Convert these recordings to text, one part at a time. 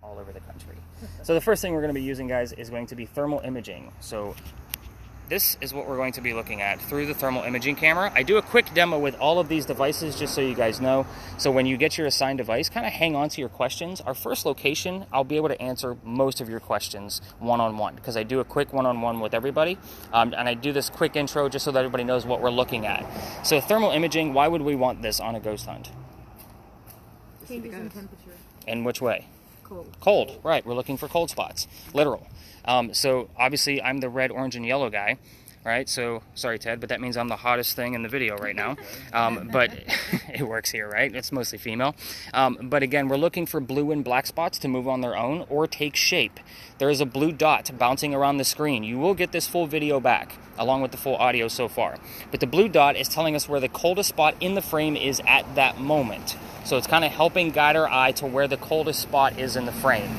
all over the country. So the first thing we're going to be using, guys, is going to be thermal imaging. So this is what we're going to be looking at through the thermal imaging camera. I do a quick demo with all of these devices just so you guys know. So when you get your assigned device, kind of hang on to your questions. Our first location, I'll be able to answer most of your questions one-on-one because I do a quick one-on-one with everybody. And I do this quick intro just so that everybody knows what we're looking at. So thermal imaging, why would we want this on a ghost hunt? Changes in temperature. In which way? Cold. Cold, right. We're looking for cold spots, literal. So obviously I'm the red, orange, and yellow guy, right? So, sorry, Ted, but that means I'm the hottest thing in the video right now. But it works here, right? It's mostly female. But again, we're looking for blue and black spots to move on their own or take shape. There is a blue dot bouncing around the screen. You will get this full video back, along with the full audio so far. But the blue dot is telling us where the coldest spot in the frame is at that moment. So it's kind of helping guide our eye to where the coldest spot is in the frame.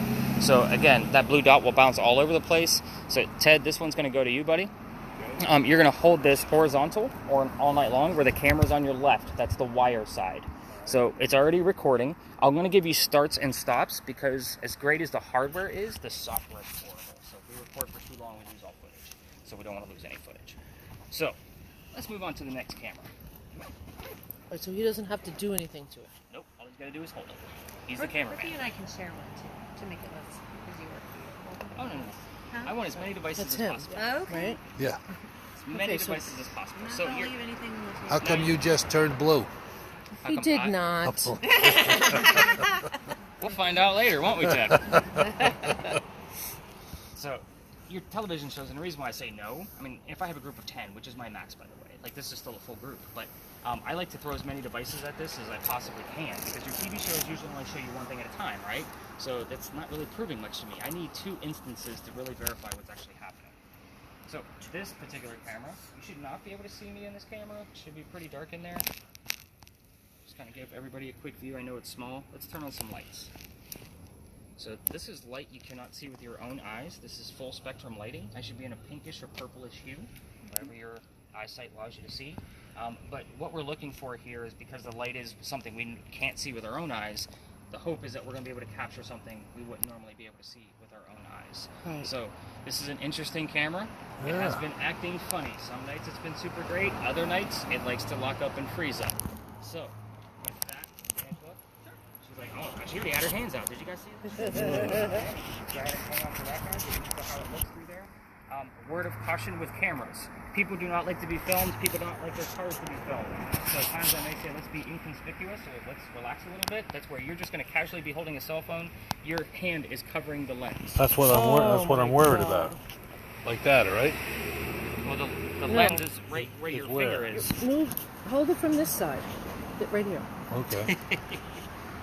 So again, that blue dot will bounce all over the place. So Ted, this one's going to go to you, buddy. You're going to hold this horizontal or all night long where the camera's on your left. That's the wire side. So it's already recording. I'm going to give you starts and stops because as great as the hardware is, the software is horrible. So if we record for too long, we lose all footage. So we don't want to lose any footage. So let's move on to the next camera. Right, so he doesn't have to do anything to it. Nope, all he's got to do is hold it. He's the cameraman. Ricky and I can share one too, to make it less busy work for you. Oh, no. Huh? I want as many devices That's as him. possible. Oh, okay. Right? Yeah. As many devices as possible. I'm not So gonna you're, leave anything on the table. How come you just turned blue? how He come did I- not. We'll find out later, won't we, Ted? So, your television shows, and the reason why I say no, I mean, if I have a group of 10, which is my max, by the way, like this is still a full group, but I like to throw as many devices at this as I possibly can, because your TV shows usually only show you one thing at a time, right? So that's not really proving much to me. I need 2 instances to really verify what's actually happening. So, this particular camera, you should not be able to see me in this camera. It should be pretty dark in there. Just kind of give everybody a quick view. I know it's small. Let's turn on some lights. So this is light you cannot see with your own eyes. This is full spectrum lighting. I should be in a pinkish or purplish hue, whatever your eyesight allows you to see. But what we're looking for here is because the light is something we can't see with our own eyes, the hope is that we're going to be able to capture something we wouldn't normally be able to see with our own eyes. Right. So this is an interesting camera. It has been acting funny. Some nights it's been super great. Other nights it likes to lock up and freeze up. So with that, Angela, she's like, oh, she already had her hands out. Did you guys see it? Go ahead and hang on to that, guys. You can see how it looks through there. Word of caution with cameras. People do not like to be filmed. People don't like their cars to be filmed. So at times I may say, let's be inconspicuous, or let's relax a little bit. That's where you're just going to casually be holding a cell phone. Your hand is covering the lens. That's what I'm worried about. Like that, right? Well, the lens is right where your where? finger is. Move, hold it from this side. Right here. Okay.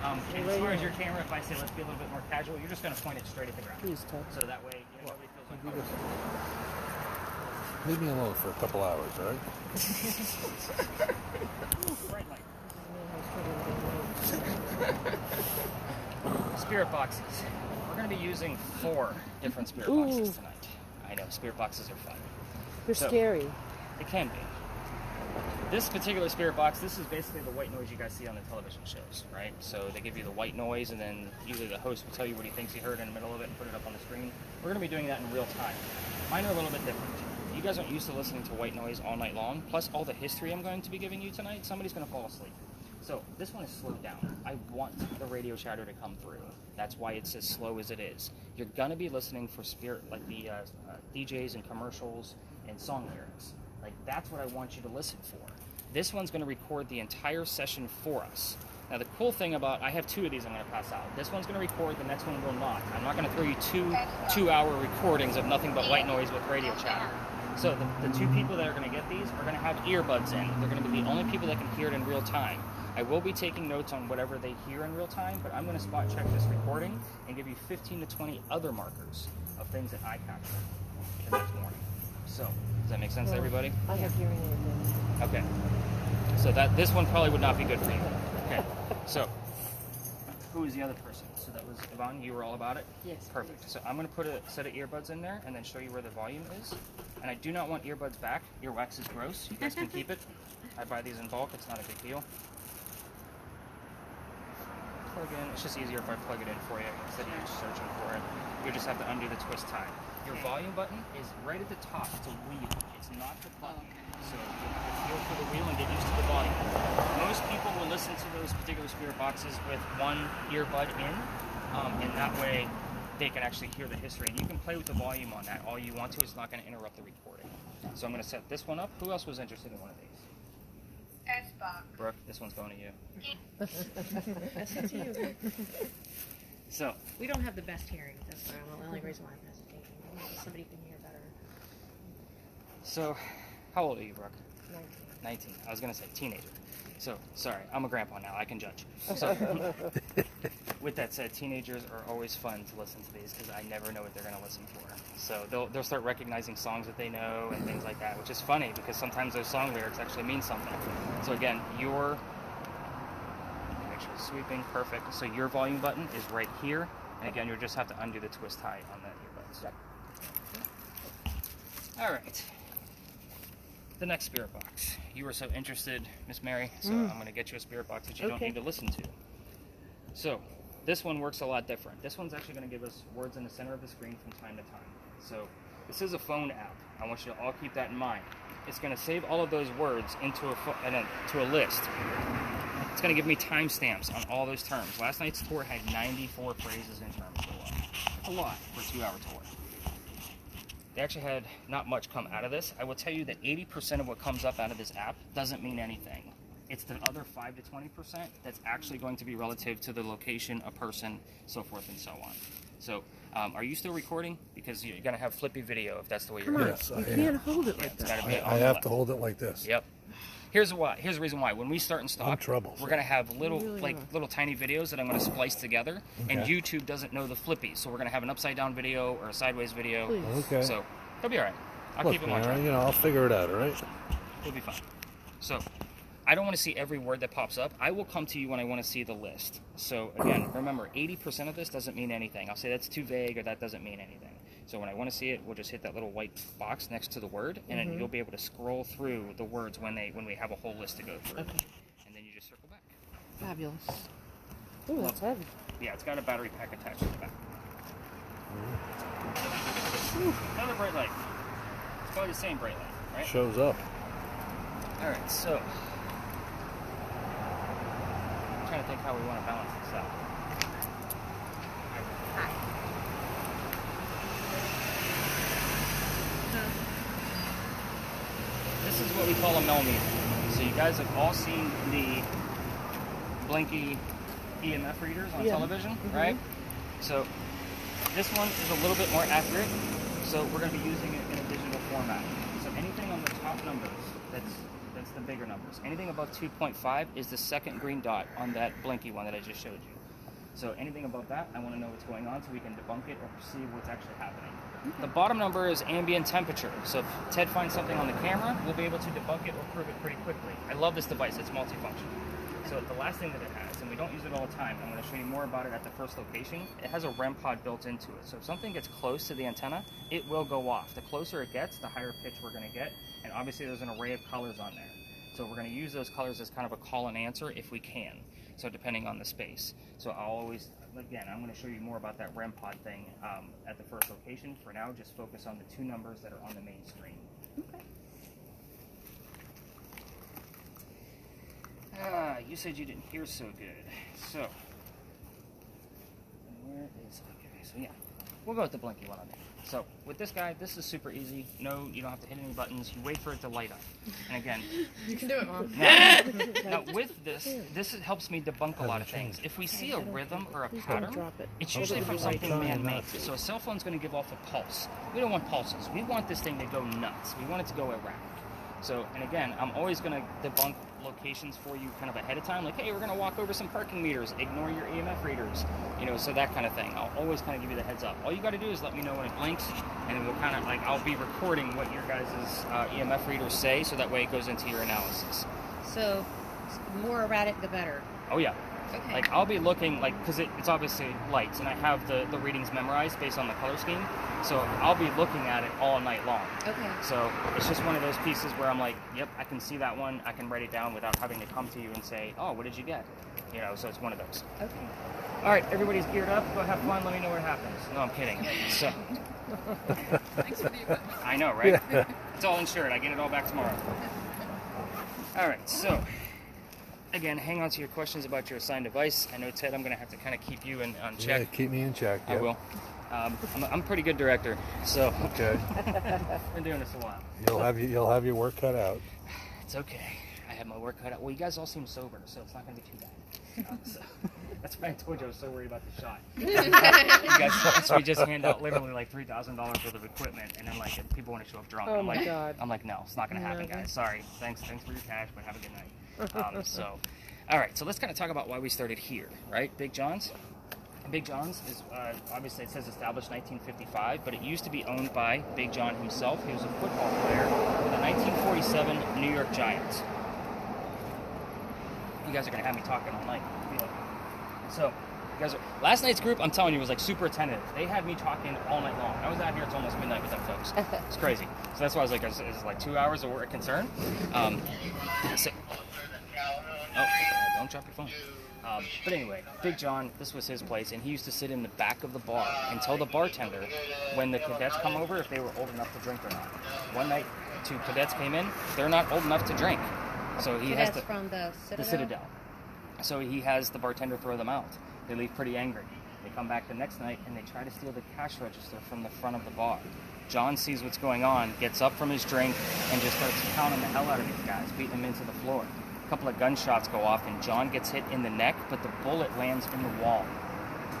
And as far as your camera, if I say let's be a little bit more casual, you're just going to point it straight at the ground. Please, Ted. So that way, nobody feels uncomfortable. Leave me alone for a couple hours, all right? Bright light. Spirit boxes. We're going to be using 4 different spirit boxes Ooh. tonight. I know, spirit boxes are fun. They're So- scary. It can be. This particular spirit box, this is basically the white noise you guys see on the television shows, right? So they give you the white noise, and then usually the host will tell you what he thinks he heard in the middle of it and put it up on the screen. We're going to be doing that in real time. Mine are a little bit different. You guys aren't used to listening to white noise all night long, plus all the history I'm going to be giving you tonight, somebody's going to fall asleep. So this one is slowed down. I want the radio chatter to come through. That's why it's as slow as it is. You're going to be listening for spirit, like the DJs and commercials and song lyrics. Like, that's what I want you to listen for. This one's going to record the entire session for us. Now, the cool thing about, I have 2 of these I'm going to pass out. This one's going to record, the next one will not. I'm not going to throw you 2-hour recordings of nothing but white noise with radio chatter. So the 2 people that are going to get these are going to have earbuds in. They're going to be the only people that can hear it in real time. I will be taking notes on whatever they hear in real time, but I'm going to spot check this recording and give you 15 to 20 other markers of things that I captured the next morning. So, does that make sense to everybody? I have hearing aids. Okay. So this one probably would not be good for you. Okay. So, who is the other person? So that was Yvonne. You were all about it? Yes. Perfect. So I'm going to put a set of earbuds in there and then show you where the volume is. And I do not want earbuds back. Earwax is gross. You guys can keep it. I buy these in bulk. It's not a big deal. plug in. It's just easier if I plug it in for you instead of you searching for it. You just have to undo the twist tie. Your volume button is right at the top. It's a wheel. It's not the button. So you have to feel for the wheel and get used to the volume. Most people will listen to those particular spirit boxes with one earbud in, and that way they can actually hear the history. And you can play with the volume on that all you want to. It's not going to interrupt the recording. So I'm going to set this one up. Who else was interested in one of these? S-Box. Brooke, this one's going to you. That's to you. So We don't have the best hearing. That's the only reason why I'm hesitating. Somebody can hear better. So, how old are you, Brooke? 19. 19. I was going to say teenager. So, sorry, I'm a grandpa now. I can judge. So, with that said, teenagers are always fun to listen to these because I never know what they're going to listen for. So they'll start recognizing songs that they know and things like that, which is funny because sometimes those song lyrics actually mean something. So again, make sure it's sweeping, perfect. So your volume button is right here, and again, you'll just have to undo the twist tie on that earbuds. All right. The next spirit box. You were so interested, Miss Mary, so I'm going to get you a spirit box that you don't need to listen to. So, this one works a lot different. This one's actually going to give us words in the center of the screen from time to time. So, this is a phone app. I want you to all keep that in mind. It's going to save all of those words into a list. It's going to give me timestamps on all those terms. Last night's tour had 94 phrases and terms. That's a lot for a 2-hour tour. They actually had not much come out of this. I will tell you that 80% of what comes up out of this app doesn't mean anything. It's the other 5 to 20% that's actually going to be relative to the location, a person, so forth and so on. So, are you still recording? Because you're going to have flippy video if that's the way you're going. Yes, you can't hold it like It's that. gotta be I have to hold it like this. Yep. Here's the reason why. When we start and stop, I'm trouble. we're gonna have little tiny videos that I'm gonna splice together, and Okay. YouTube doesn't know the flippy, so we're gonna have an upside down video or a sideways video. Please. Okay. So it'll be all right. I'll Look, keep it on man, track. I'll figure it out, all right? It'll be fine. So I don't want to see every word that pops up. I will come to you when I want to see the list. So again, remember, 80% of this doesn't mean anything. I'll say that's too vague or that doesn't mean anything. So when I want to see it, we'll just hit that little white box next to the word, and then you'll be able to scroll through the words when we have a whole list to go through. Okay. And then you just circle back. Fabulous. Ooh, that's heavy. Yeah, it's got a battery pack attached to the back. Another bright light. It's probably the same bright light, right? Shows up. All right, so I'm trying to think how we want to balance this out. This is what we call a millimeter. So you guys have all seen the blinky EMF readers on television, right? So this one is a little bit more accurate. So we're going to be using it in a digital format. So anything on the top numbers, that's the bigger numbers. Anything above 2.5 is the second green dot on that blinky one that I just showed you. So anything above that, I want to know what's going on so we can debunk it or perceive what's actually happening. The bottom number is ambient temperature. So if Ted finds something on the camera, we'll be able to debunk it or prove it pretty quickly. I love this device. It's multifunctional. So the last thing that it has, and we don't use it all the time, I'm going to show you more about it at the first location. It has a REM pod built into it. So if something gets close to the antenna, it will go off. The closer it gets, the higher pitch we're going to get. And obviously there's an array of colors on there. So we're going to use those colors as kind of a call and answer if we can. So depending on the space. So I'll always, again, I'm going to show you more about that REM pod thing at the first location. For now, just focus on the two numbers that are on the main screen. Okay. You said you didn't hear so good. So, where is, okay, so yeah. We'll go with the blinky one on there. So, with this guy, this is super easy. No, you don't have to hit any buttons. You wait for it to light up. And again, You can do it, Mom. now with this helps me debunk a lot of things. If we see a rhythm or a pattern, drop it. it's usually from something man-made. So a cell phone's going to give off a pulse. We don't want pulses. We want this thing to go nuts. We want it to go erratic. So, and again, I'm always going to debunk locations for you kind of ahead of time. Like, hey, we're going to walk over some parking meters. Ignore your EMF readers. You know, so that kind of thing. I'll always kind of give you the heads up. All you got to do is let me know when it blinks, and then we'll kind of, like, I'll be recording what your guys' EMF readers say, so that way it goes into your analysis. So, more erratic, the better. Oh, yeah. Okay. Like I'll be looking like because it's obviously lights, and I have the readings memorized based on the color scheme. So I'll be looking at it all night long. Okay. So it's just one of those pieces where I'm like, yep, I can see that one. I can write it down without having to come to you and say, oh, what did you get? You know, so it's one of those. Okay. All right, everybody's geared up. Go have fun. Let me know what happens. No, I'm kidding. So Thanks for the equipment. I know, right? It's all insured. I get it all back tomorrow. All right, so again, hang on to your questions about your assigned device. I know, Ted, I'm going to have to kind of keep you on check. Yeah, keep me in check. I will. I'm a pretty good director, so Okay. been doing this a while. You'll have your work cut out. It's okay. I have my work cut out. Well, you guys all seem sober, so it's not going to be too bad. So, that's why I told you I was so worried about the shot. You guys, so we just hand out literally like $3,000 worth of equipment, and then like if people want to show up drunk. Oh I'm my like, God. I'm like, no, it's not going to happen, Never. guys. Sorry. Thanks for your cash, but have a good night. So, all right. So let's kind of talk about why we started here, right? Big John's. Big John's is obviously it says established 1955, but it used to be owned by Big John himself. He was a football player for the 1947 New York Giants. You guys are gonna have me talking all night. I feel it. So, you guys are, last night's group, I'm telling you, was like super attentive. They had me talking all night long. I was out here until almost midnight with them folks. It's crazy. So that's why I was like, is like 2 hours of work a concern? So, oh, don't drop your phone. But anyway, Big John, this was his place, and he used to sit in the back of the bar and tell the bartender when the cadets come over if they were old enough to drink or not. One night, 2 cadets came in. They're not old enough to drink. So he has Cadets from the Citadel? the Citadel. So he has the bartender throw them out. They leave pretty angry. They come back the next night, and they try to steal the cash register from the front of the bar. John sees what's going on, gets up from his drink, and just starts pounding the hell out of these guys, beating them into the floor. A couple of gunshots go off, and John gets hit in the neck, but the bullet lands in the wall.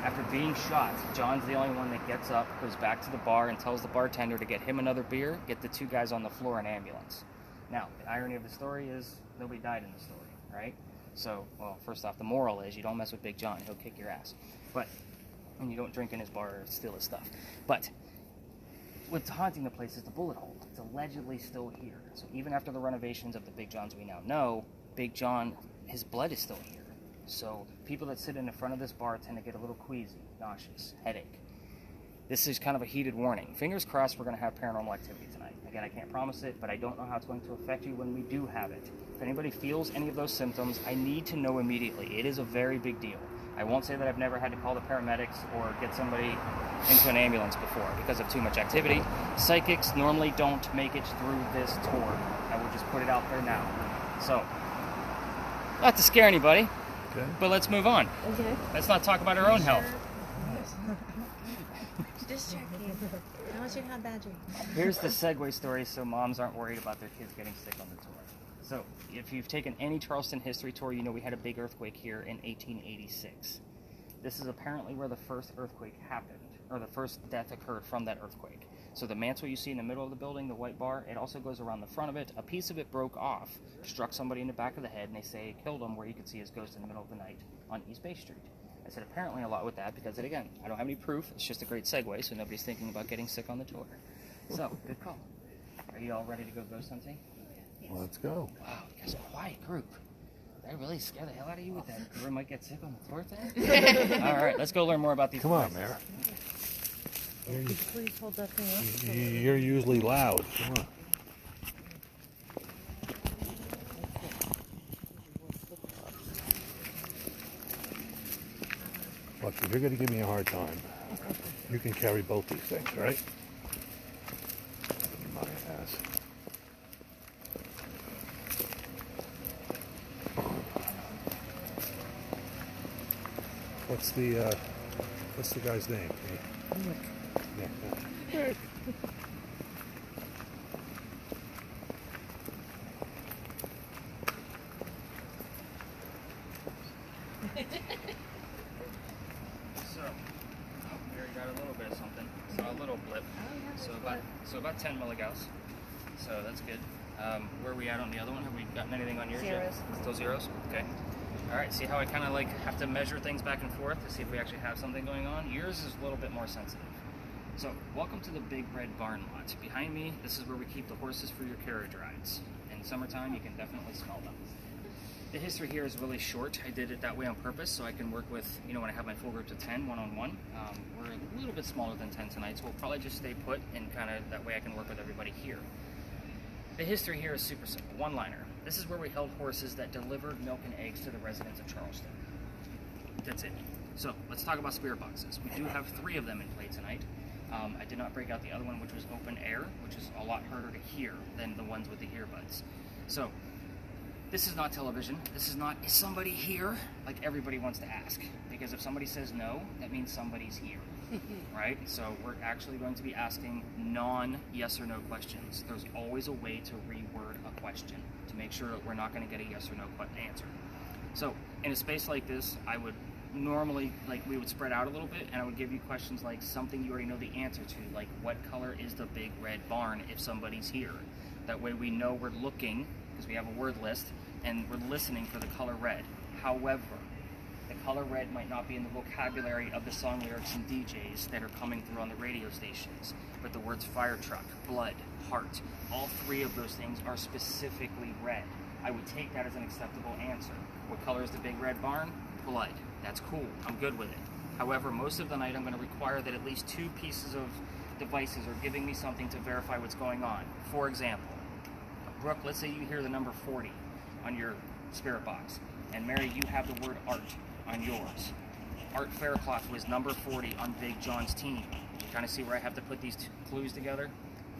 After being shot, John's the only one that gets up, goes back to the bar, and tells the bartender to get him another beer, get the 2 guys on the floor in ambulance. Now, the irony of the story is nobody died in the story, right? So, well, first off, the moral is you don't mess with Big John. He'll kick your ass. But, and you don't drink in his bar or steal his stuff. But what's haunting the place is the bullet hole. It's allegedly still here. So even after the renovations of the Big Johns we now know, Big John, his blood is still here. So people that sit in the front of this bar tend to get a little queasy, nauseous, headache. This is kind of a heated warning. Fingers crossed we're going to have paranormal activity tonight. Again, I can't promise it, but I don't know how it's going to affect you when we do have it. If anybody feels any of those symptoms, I need to know immediately. It is a very big deal. I won't say that I've never had to call the paramedics or get somebody into an ambulance before because of too much activity. Psychics normally don't make it through this tour. I will just put it out there now. So, not to scare anybody, Okay. but let's move on. Okay. Let's not talk about our own health. Just checking. I want you to have bad dreams. Here's the segue story so moms aren't worried about their kids getting sick on the tour. So, if you've taken any Charleston history tour, you know we had a big earthquake here in 1886. This is apparently where the first earthquake happened, or the first death occurred from that earthquake. So the mantle you see in the middle of the building, the white bar, it also goes around the front of it. A piece of it broke off, struck somebody in the back of the head, and they say it killed him where you could see his ghost in the middle of the night on East Bay Street. I said apparently a lot with that because, again, I don't have any proof. It's just a great segue, so nobody's thinking about getting sick on the tour. So, good call. Are you all ready to go ghost hunting? Let's go. Wow, you guys are a quiet group. Did I really scare the hell out of you with that? You might get sick on the tour thing? All right, let's go learn more about these Come on, places. Mary. Please hold that thing up. You're usually loud. Come on. Look, if you're going to give me a hard time, you can carry both these things, right? My ass. What's the guy's name? Yeah. So, we already got a little bit of something. So a little blip. So about 10 milligauss. So that's good. Where are we at on the other one? Have we gotten anything on yours yet? Zeros. Still zeros? Okay. All right. See how I kind of like have to measure things back and forth to see if we actually have something going on? Yours is a little bit more sensitive. So, welcome to the Big Red Barn Lot. Behind me, this is where we keep the horses for your carriage rides. In summertime, you can definitely smell them. The history here is really short. I did it that way on purpose so I can work with, you know, when I have my full groups of 10 one-on-one. We're a little bit smaller than 10 tonight, so we'll probably just stay put and kind of that way I can work with everybody here. The history here is super simple. One-liner. This is where we held horses that delivered milk and eggs to the residents of Charleston. That's it. So let's talk about spirit boxes. We do have 3 of them in play tonight. I did not break out the other one, which was open air, which is a lot harder to hear than the ones with the earbuds. So this is not television. This is not, is somebody here? Like everybody wants to ask. Because if somebody says no, that means somebody's here. Right? So we're actually going to be asking non-yes or no questions. There's always a way to reword a question to make sure that we're not going to get a yes or no answer. So in a space like this, I would normally, like, we would spread out a little bit and I would give you questions like something you already know the answer to, like what color is the big red barn if somebody's here. That way we know we're looking, because we have a word list, and we're listening for the color red. However, the color red might not be in the vocabulary of the song lyrics and DJs that are coming through on the radio stations, but the words fire truck, blood, heart, all 3 of those things are specifically red. I would take that as an acceptable answer. What color is the big red barn? Blood. That's cool. I'm good with it. However, most of the night I'm going to require that at least 2 pieces of devices are giving me something to verify what's going on. For example, Brooke, let's say you hear the number 40 on your spirit box, and Mary, you have the word art on yours. Art Faircloth was number 40 on Big John's team. You kind of see where I have to put these 2 clues together?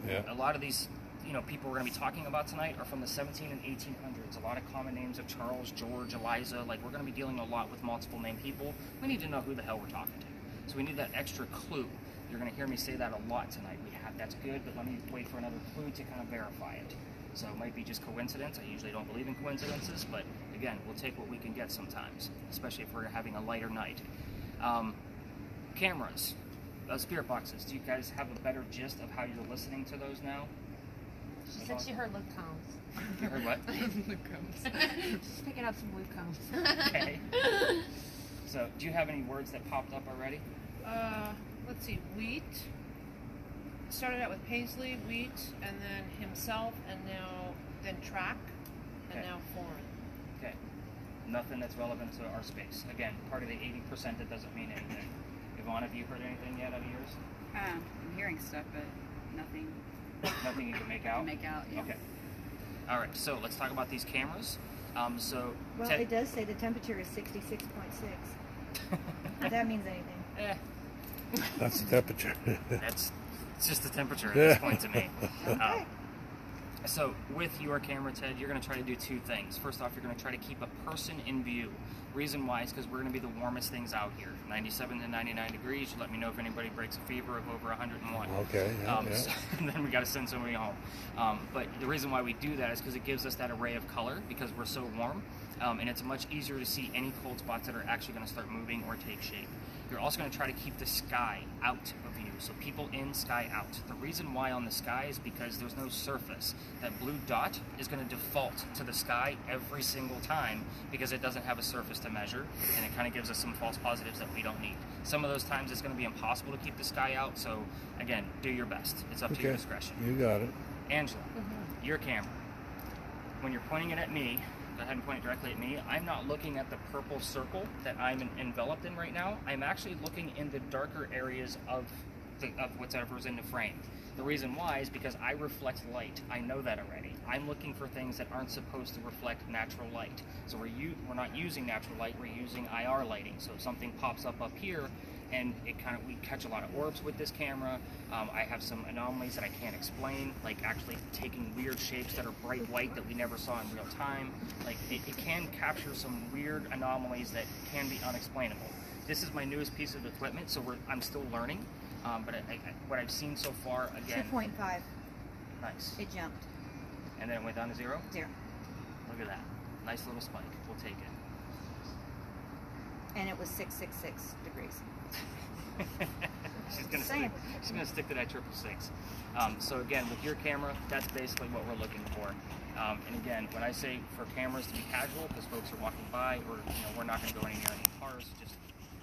Yeah. A lot of these, you know, people we're going to be talking about tonight are from the 17 and 1800s. A lot of common names of Charles, George, Eliza. Like, we're going to be dealing a lot with multiple name people. We need to know who the hell we're talking to. So we need that extra clue. You're going to hear me say that a lot tonight. That's good, but let me wait for another clue to kind of verify it. So it might be just coincidence. I usually don't believe in coincidences, but again, we'll take what we can get sometimes, especially if we're having a lighter night. Cameras, spirit boxes. Do you guys have a better gist of how you're listening to those now? She said she heard Luke Combs. You heard what? Luke Combs. She's picking up some Luke Combs. Okay. So, do you have any words that popped up already? Let's see, wheat. Started out with Paisley, wheat, and then himself, and then track, and Okay. now foreign. Okay. Nothing that's relevant to our space. Again, part of the 80% that doesn't mean anything. Yvonne, have you heard anything yet out of yours? I'm hearing stuff, but nothing Nothing you can make to out? make out. Yeah. Okay. All right, so let's talk about these cameras. Well, Ted- it does say the temperature is 66.6. If that means anything. Eh, That's the temperature. it's just the temperature at this point to me. Okay. So with your camera, Ted, you're going to try to do 2 things. First off, you're going to try to keep a person in view. Reason why is because we're going to be the warmest things out here. 97 to 99 degrees. You let me know if anybody breaks a fever of over 101. Okay, yeah. So, and then we got to send somebody home. But the reason why we do that is because it gives us that array of color because we're so warm. And it's much easier to see any cold spots that are actually going to start moving or take shape. You're also going to try to keep the sky out of view. So people in, sky out. The reason why on the sky is because there's no surface. That blue dot is going to default to the sky every single time because it doesn't have a surface to measure, and it kind of gives us some false positives that we don't need. Some of those times it's going to be impossible to keep the sky out, so again, do your best. It's up to your discretion. You got it. Angela, your camera. When you're pointing it at me, go ahead and point it directly at me. I'm not looking at the purple circle that I'm enveloped in right now. I'm actually looking in the darker areas of whatever's in the frame. The reason why is because I reflect light. I know that already. I'm looking for things that aren't supposed to reflect natural light. So we're not using natural light, we're using IR lighting. So if something pops up here, and we catch a lot of orbs with this camera. I have some anomalies that I can't explain, like actually taking weird shapes that are bright white that we never saw in real time. Like it can capture some weird anomalies that can be unexplainable. This is my newest piece of equipment, so I'm still learning. But what I've seen so far, again, 2.5. nice. It jumped. And then it went down to 0? 0. Look at that. Nice little spike. We'll take it. And it was 666 degrees. She's gonna Same. stick to that 666. So again, with your camera, that's basically what we're looking for. And again, when I say for cameras to be casual, because folks are walking by, or we're not going to go any near any cars, just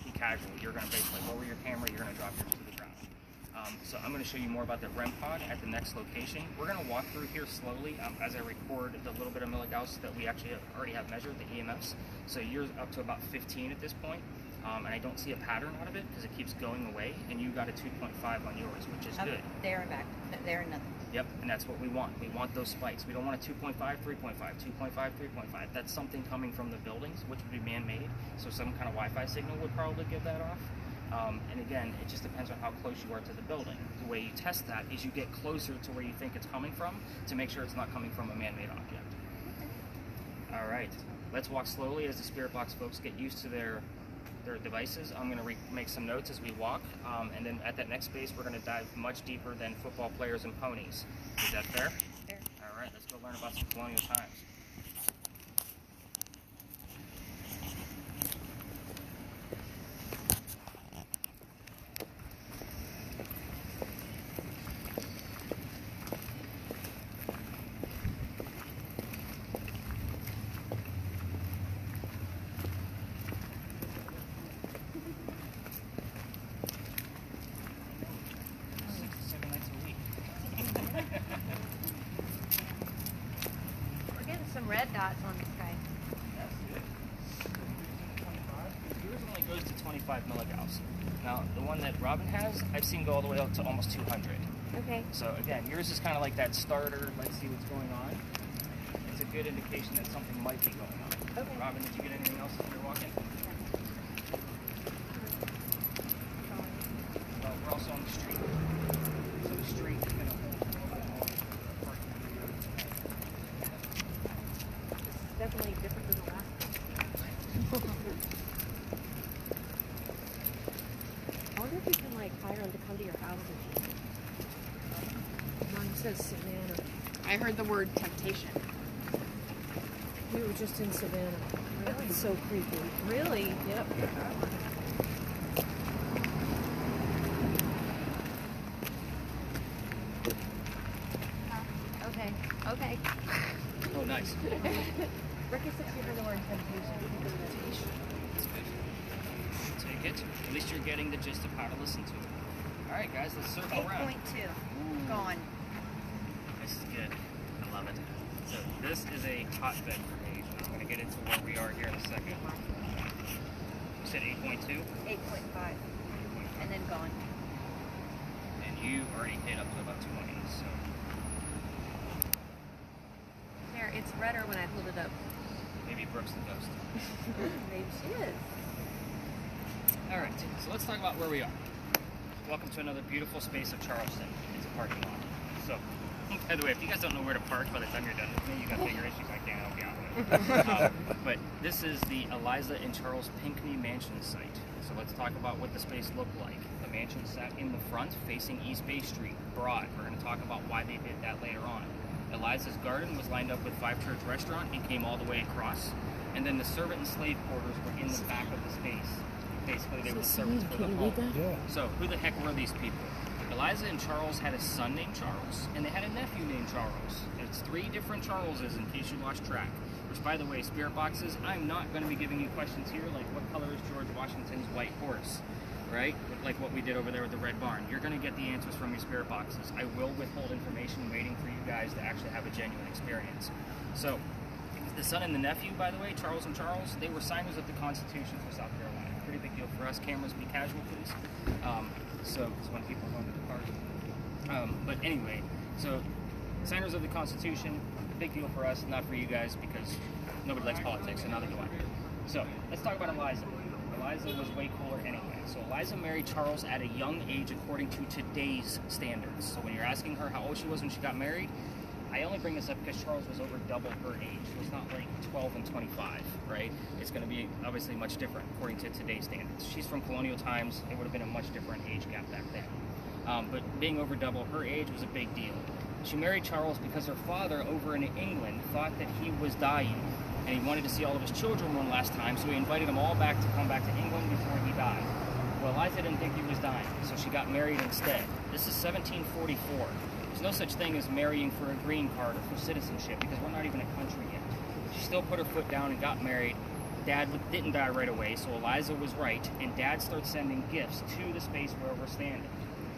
be casual. You're going to basically lower your camera, you're going to drop yours to the ground. So I'm going to show you more about the REM pod at the next location. We're going to walk through here slowly as I record the little bit of milligauss that we actually already have measured, the EMFs. So you're up to about 15 at this point, and I don't see a pattern out of it because it keeps going away, and you got a 2.5 on yours, which is good. There and back. There and nothing. Yep, and that's what we want. We want those spikes. We don't want a 2.5, 3.5, 2.5, 3.5. That's something coming from the buildings, which would be man-made, so some kind of Wi-Fi signal would probably give that off. And again, it just depends on how close you are to the building. The way you test that is you get closer to where you think it's coming from to make sure it's not coming from a man-made object. All right, let's walk slowly as the spirit box folks get used to their devices. I'm going to make some notes as we walk, and then at that next space, we're going to dive much deeper than football players and ponies. Is that fair? Fair. All right, let's go learn about some colonial times. We're getting some red dots on the sky. That's good. Yours only goes to 25 milligauss. Now, the one that Robin has, I've seen go all the way up to almost 200. Okay. So again, yours is kind of like that starter, let's see what's going on. It's a good indication that something might be going on. Okay. Robin, did you get anything else as you're walking? Well, we're also on the street. So the street is going to hold a little bit more. This is definitely different than the last one. I wonder if you can like hire them to come to your house and mine says Savannah. I heard the word temptation. We were just in Savannah. It's so creepy. Really? Yep. Okay. Okay. Oh, nice. Ricky said you heard the word temptation. That's good. Take it. At least you're getting the gist of how to listen to it. All right, guys, let's circle around. 8.2. Gone. This is good. I love it. So this is a hotbed for me. I'm going to get into where we are here in a second. You said 8.2? 8.5. And then gone. And you already hit up to about 20, so... There, it's redder when I hold it up. Maybe Brooke's the ghost. Maybe she is. All right, so let's talk about where we are. Welcome to another beautiful space of Charleston. It's a parking lot. So, by the way, if you guys don't know where to park by the time you're done with me, you got bigger issues. I can't help you out with. But this is the Eliza and Charles Pinckney Mansion site. So let's talk about what the space looked like. The mansion sat in the front, facing East Bay Street, broad. We're going to talk about why they did that later on. Eliza's garden was lined up with Five Church Restaurant and came all the way across. And then the servant and slave quarters were in the back of the space. Basically, they were the servants for the home. Yeah. So, who the heck were these people? Eliza and Charles had a son named Charles, and they had a nephew named Charles. It's 3 different Charleses in case you lost track. Which, by the way, spirit boxes, I'm not going to be giving you questions here like what color is George Washington's white horse, right? Like what we did over there with the Red Barn. You're going to get the answers from your spirit boxes. I will withhold information waiting for you guys to actually have a genuine experience. So, the son and the nephew, by the way, Charles and Charles, they were signers of the Constitution for South Carolina. Pretty big deal for us. Cameras, be casual, please. So it's when people are going to the park. But anyway, so signers of the Constitution, big deal for us, not for you guys because nobody likes politics, so now they go on. So let's talk about Eliza. Eliza was way cooler anyway. So Eliza married Charles at a young age according to today's standards. So when you're asking her how old she was when she got married, I only bring this up because Charles was over double her age. So it's not like 12 and 25, right? It's going to be obviously much different according to today's standards. She's from colonial times. It would have been a much different age gap back then. But being over double her age was a big deal. She married Charles because her father over in England thought that he was dying and he wanted to see all of his children one last time, so he invited them all back to come back to England before he died. Well, Eliza didn't think he was dying, so she got married instead. This is 1744. There's no such thing as marrying for a green card or for citizenship because we're not even a country yet. She still put her foot down and got married. Dad didn't die right away, so Eliza was right, and Dad starts sending gifts to the space where we're standing.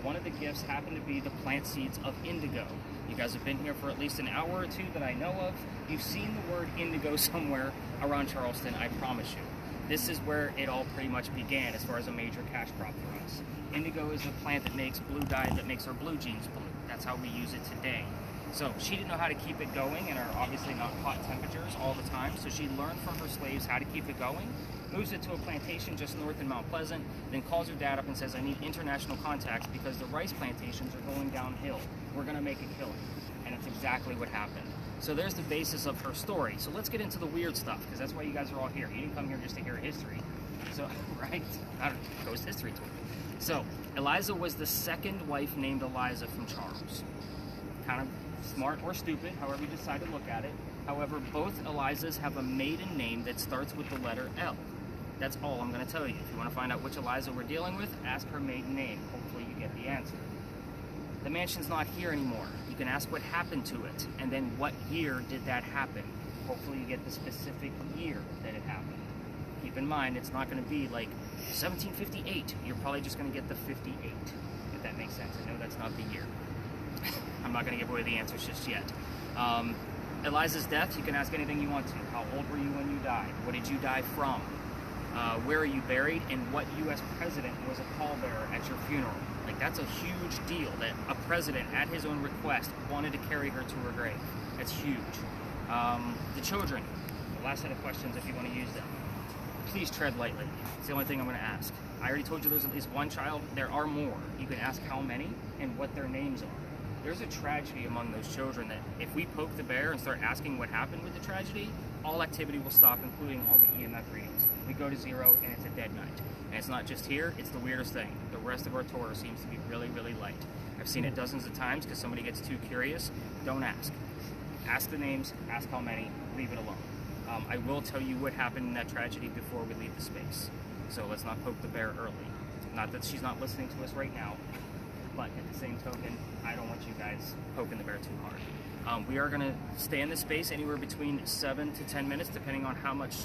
One of the gifts happened to be the plant seeds of indigo. You guys have been here for at least an hour or two that I know of. You've seen the word indigo somewhere around Charleston, I promise you. This is where it all pretty much began as far as a major cash crop for us. Indigo is the plant that makes blue dye that makes our blue jeans blue. That's how we use it today. So she didn't know how to keep it going and are obviously not hot temperatures all the time. So she learned from her slaves how to keep it going, moves it to a plantation just north in Mount Pleasant, then calls her dad up and says, I need international contacts because the rice plantations are going downhill. We're gonna make a killing. And it's exactly what happened. So there's the basis of her story. So let's get into the weird stuff, because that's why you guys are all here. You didn't come here just to hear history. So, right? Not a ghost history tour. So, Eliza was the second wife named Eliza from Charles. Kind of smart or stupid, however you decide to look at it. However, both Elizas have a maiden name that starts with the letter L. That's all I'm going to tell you. If you want to find out which Eliza we're dealing with, ask her maiden name. Hopefully you get the answer. The mansion's not here anymore. You can ask what happened to it, and then what year did that happen. Hopefully you get the specific year that it happened. Keep in mind, it's not going to be like 1758. You're probably just going to get the 58, if that makes sense. I know that's not the year. I'm not going to give away the answers just yet. Eliza's death, you can ask anything you want to. How old were you when you died? What did you die from? Where are you buried? And what U.S. president was a pallbearer at your funeral? Like, that's a huge deal that a president, at his own request, wanted to carry her to her grave. That's huge. The children, the last set of questions if you want to use them. Please tread lightly. It's the only thing I'm going to ask. I already told you there's at least one child. There are more. You can ask how many and what their names are. There's a tragedy among those children that if we poke the bear and start asking what happened with the tragedy, all activity will stop, including all the EMF readings. We go to zero and it's a dead night. And it's not just here, it's the weirdest thing. The rest of our tour seems to be really, really light. I've seen it dozens of times because somebody gets too curious. Don't ask. Ask the names, ask how many, leave it alone. I will tell you what happened in that tragedy before we leave the space. So let's not poke the bear early. Not that she's not listening to us right now, but at the same token, I don't want you guys poking the bear too hard. We are going to stay in this space anywhere between 7 to 10 minutes, depending on how much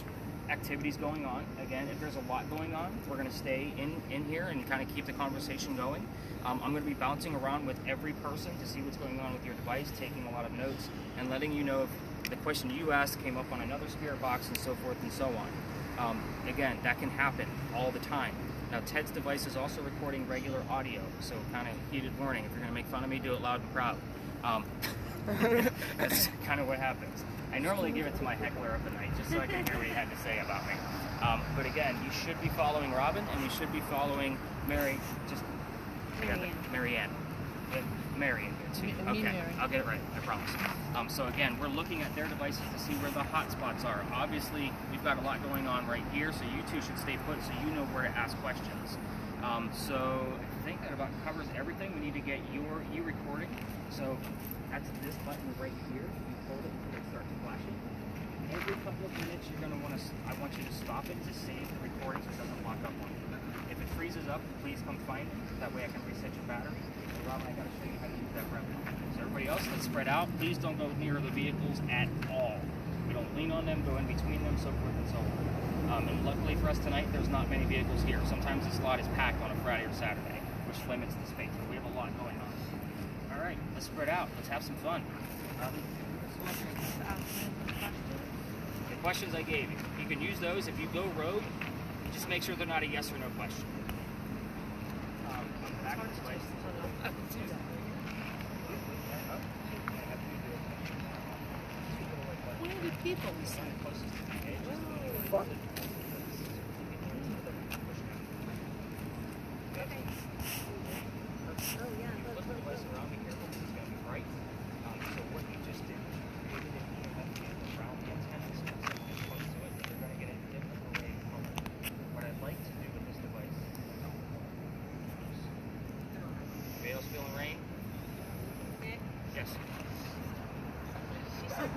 activity's going on. Again, if there's a lot going on, we're going to stay in here and kind of keep the conversation going. I'm going to be bouncing around with every person to see what's going on with your device, taking a lot of notes, and letting you know if the question you asked came up on another spirit box and so forth and so on. Again, that can happen all the time. Now, Ted's device is also recording regular audio, so kind of heated warning. If you're going to make fun of me, do it loud and proud. That's kind of what happens. I normally give it to my heckler of the night, just so I can hear what he had to say about me. But again, you should be following Robin, and you should be following Marianne. Marianne here too. Okay, I'll get it right, I promise. So again, we're looking at their devices to see where the hot spots are. Obviously, we've got a lot going on right here, so you two should stay put so you know where to ask questions. So I think that about covers everything. We need to get your e-recording. So that's this button right here. You hold it until it starts flashing. Every couple of minutes, you're going to want to. I want you to stop it to save the recording so it doesn't lock up on you. If it freezes up, please come find me. That way I can reset your battery. And Rob, I got to show you how to use that rep. So everybody else, let's spread out. Please don't go near the vehicles at all. We don't lean on them, go in between them, so forth and so on. And luckily for us tonight, there's not many vehicles here. Sometimes the slot is packed on a Friday or Saturday, which limits the space. But we have a lot going on. All right, let's spread out. Let's have some fun. The questions I gave you, you can use those. If you go rogue, just make sure they're not a yes or no question. Where do people say?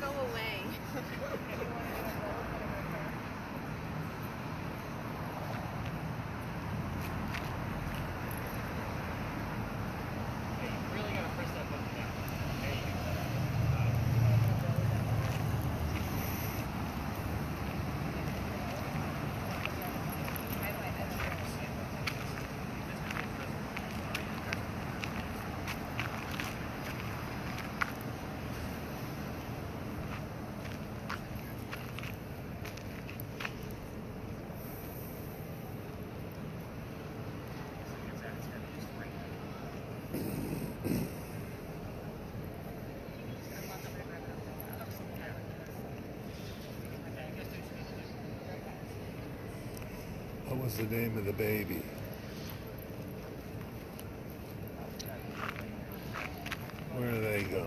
Go away. was the name of the baby? Where do they go?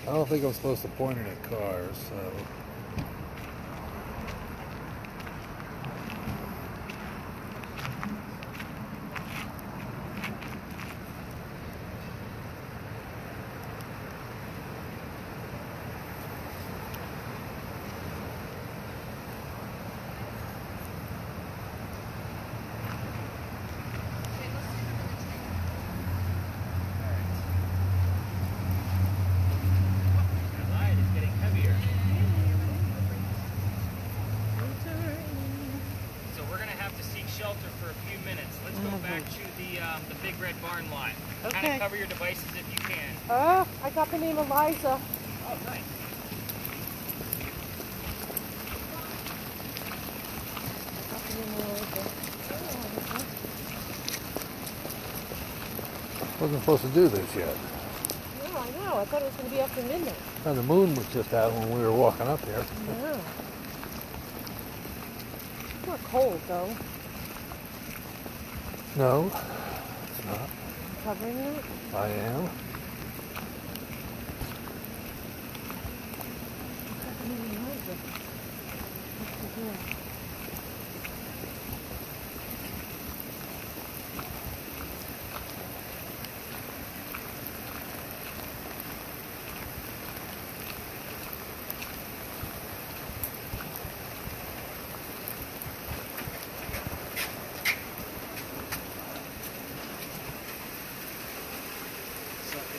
I don't think I'm supposed to point it at cars, so... Shelter for a few minutes. Let's go back to the big red barn lot. Okay. Kind of cover your devices if you can. I got the name Eliza. Oh, nice. Wasn't supposed to do this yet. No, I know. I thought it was going to be after midnight. And the moon was just out when we were walking up here. Yeah. It's not cold, though. No, it's not. I'm covering it. I am.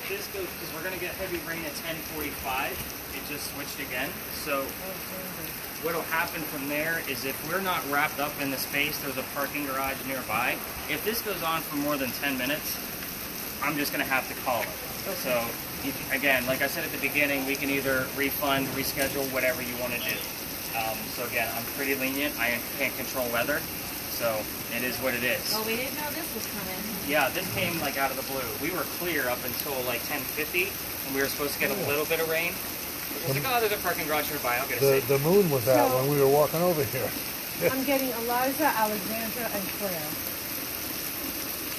This goes, because we're going to get heavy rain at 10:45. It just switched again. So what'll happen from there is if we're not wrapped up in the space, there's a parking garage nearby. If this goes on for more than 10 minutes, I'm just going to have to call it. Okay. So again, like I said at the beginning, we can either refund, reschedule, whatever you want to do. So again, I'm pretty lenient. I can't control weather. So it is what it is. Well, we didn't know this was coming. Yeah, this came like out of the blue. We were clear up until like 10:50, and we were supposed to get a little bit of rain. It was like, oh, there's a parking garage nearby. I'll get a seat. The moon was out when we were walking over here. I'm getting Eliza, Alexandra, and Claire.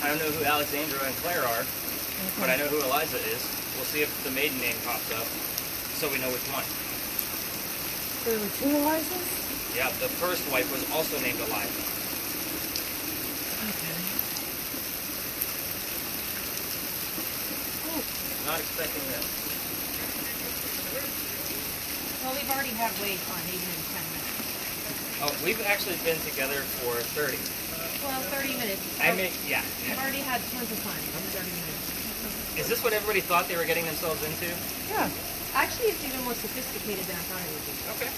I don't know who Alexandra and Claire are, but I know who Eliza is. We'll see if the maiden name pops up, so we know which one. There were two Elizas? Yeah, the first wife was also named Eliza. Okay. Not expecting this. Well, we've already had wait on even in 10 minutes. Oh, we've actually been together for 30. Well, 30 minutes. Yeah. I've already had tons of fun in 30 minutes. Is this what everybody thought they were getting themselves into? Yeah. Actually, it's even more sophisticated than I thought it would be. Okay.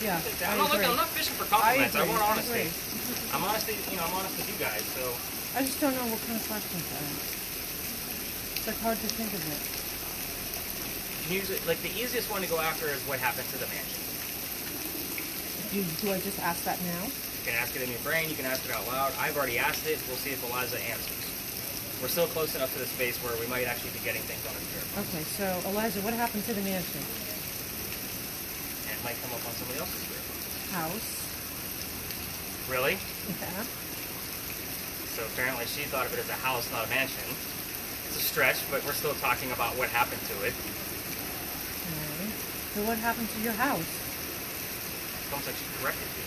Yeah. I'm not fishing for compliments. I want honesty. agree. I'm honest with you guys. So I just don't know what kind of questions to ask. It's like hard to think of it. usually, like the easiest one to go after is what happened to the mansion. Do I just ask that now? You can ask it in your brain. You can ask it out loud. I've already asked it. We'll see if Eliza answers. We're still close enough to the space where we might actually be getting things on the spirit. Okay, so Eliza, what happened to the mansion? And it might come up on somebody else's spirit. House. Really? Yeah. So apparently she thought of it as a house, not a mansion. It's a stretch, but we're still talking about what happened to it. Okay. So what happened to your house? It's almost like she corrected you.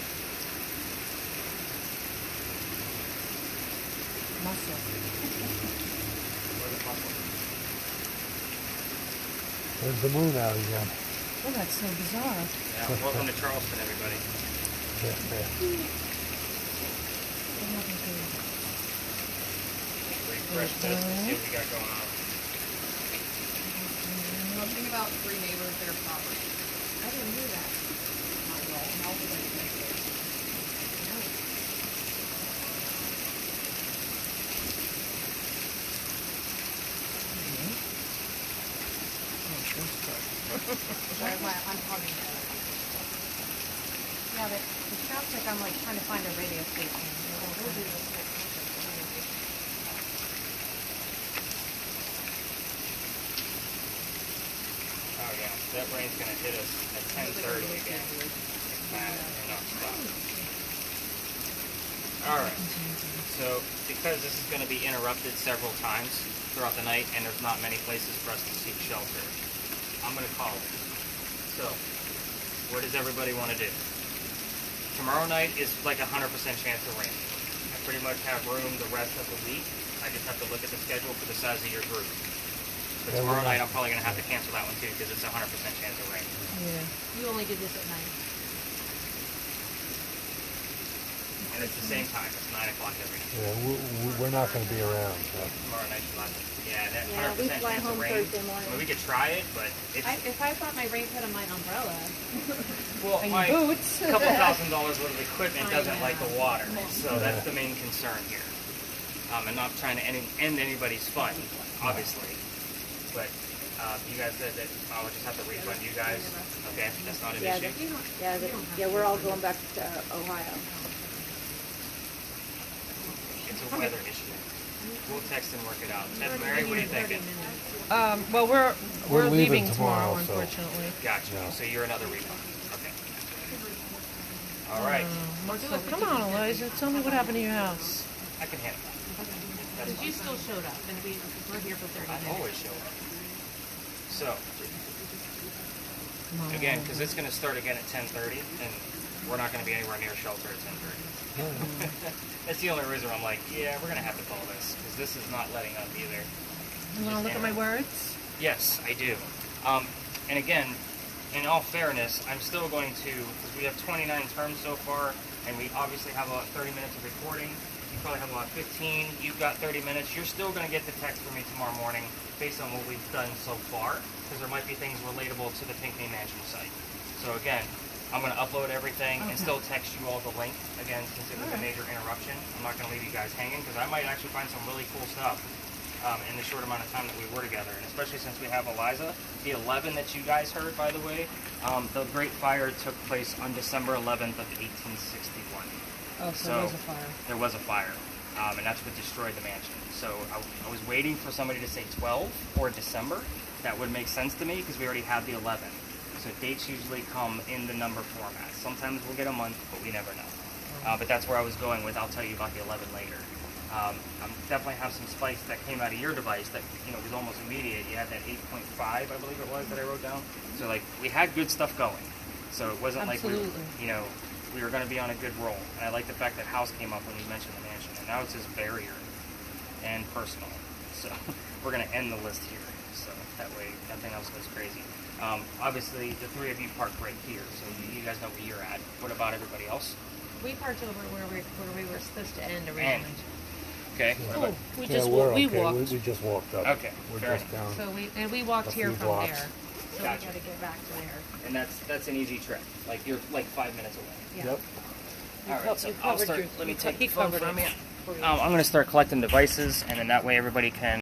Muscle. Where's the muscle? There's the moon out again. Oh, that's so bizarre. Yeah, welcome to Charleston, everybody. What happened to you? Refresh this and see what we got going on. about 3 neighbors their property. I didn't hear that. That's why I'm talking about it. Yeah, but it sounds like I'm like trying to find a radio station. Oh yeah, that rain's gonna hit us at 10:30 again. Alright, so because this is going to be interrupted several times throughout the night and there's not many places for us to seek shelter, I'm going to call it. So, what does everybody want to do? Tomorrow night is like a 100% chance of rain. I pretty much have room the rest of the week. I just have to look at the schedule for the size of your group. But tomorrow night I'm probably going to have to cancel that one too because it's a 100% chance of rain. Yeah. You only did this at night. And it's the same time. It's 9 o'clock every night. Yeah, we're not going to be around. So. Tomorrow night, yeah, that Yeah, 100% we fly chance home of rain. Thursday morning. Well, we could try it, but it's If I brought my raincoat and my umbrella well, and my boots. couple $1,000s worth of equipment I doesn't know. like the water, so that's the main concern here. And not trying to end anybody's fun, obviously, but you guys said that I would just have to refund you guys. Okay, that's not an issue. We're all going back to Ohio. It's a weather issue. We'll text and work it out. Mary, what are you thinking? Well, we're We're leaving leaving tomorrow, tomorrow, so- unfortunately. Gotcha. Yeah. So you're another refund. Okay. All right. Come on, Eliza. Tell me what happened to your house. I can handle that. That's Because fine. you still showed up, and we're here for 30 I minutes. always show up. So, again, because it's going to start again at 10:30, and we're not going to be anywhere near shelter at 10:30. That's the only reason I'm like, yeah, we're going to have to call this, because this is not letting up either. You want to look at my words? Yes, I do. And again, in all fairness, I'm still going to, because we have 29 terms so far, and we obviously have about 30 minutes of recording. You probably have about 15. You've got 30 minutes. You're still going to get the text from me tomorrow morning based on what we've done so far, because there might be things relatable to the Pinckney Mansion site. So again, I'm going to upload everything and still text you all the link, again, since it was a major interruption. I'm not going to leave you guys hanging, because I might actually find some really cool stuff in the short amount of time that we were together, and especially since we have Eliza. The 11 that you guys heard, by the way, the Great Fire took place on December 11th of 1861. Oh, so there was a fire. There was a fire, and that's what destroyed the mansion. So I was waiting for somebody to say 12 or December. That would make sense to me because we already have the 11. So dates usually come in the number format. Sometimes we'll get a month, but we never know. But that's where I was going with. I'll tell you about the 11 later. I definitely have some spikes that came out of your device that was almost immediate. You had that 8.5, I believe it was, that I wrote down. So like we had good stuff going. So it wasn't Absolutely. like we were going to be on a good roll. And I like the fact that house came up when you mentioned the mansion, and now it's just barrier and personal. So we're going to end the list here. So that way nothing else goes crazy. Obviously, the three of you parked right here, so you guys know where you're at. What about everybody else? We parked over where we were supposed to end originally. Okay. What about, We Yeah, just we're we okay. walked. We just walked up. Okay, We're fair just enough. down. So we walked A here few from blocks. there. So Gotcha. we got to get back to there. and that's an easy trip. Like you're like 5 minutes away. Yeah. Yep. All right, so I'll start. Let me take He the phone covered from them. you. I'm going to start collecting devices, and then that way everybody can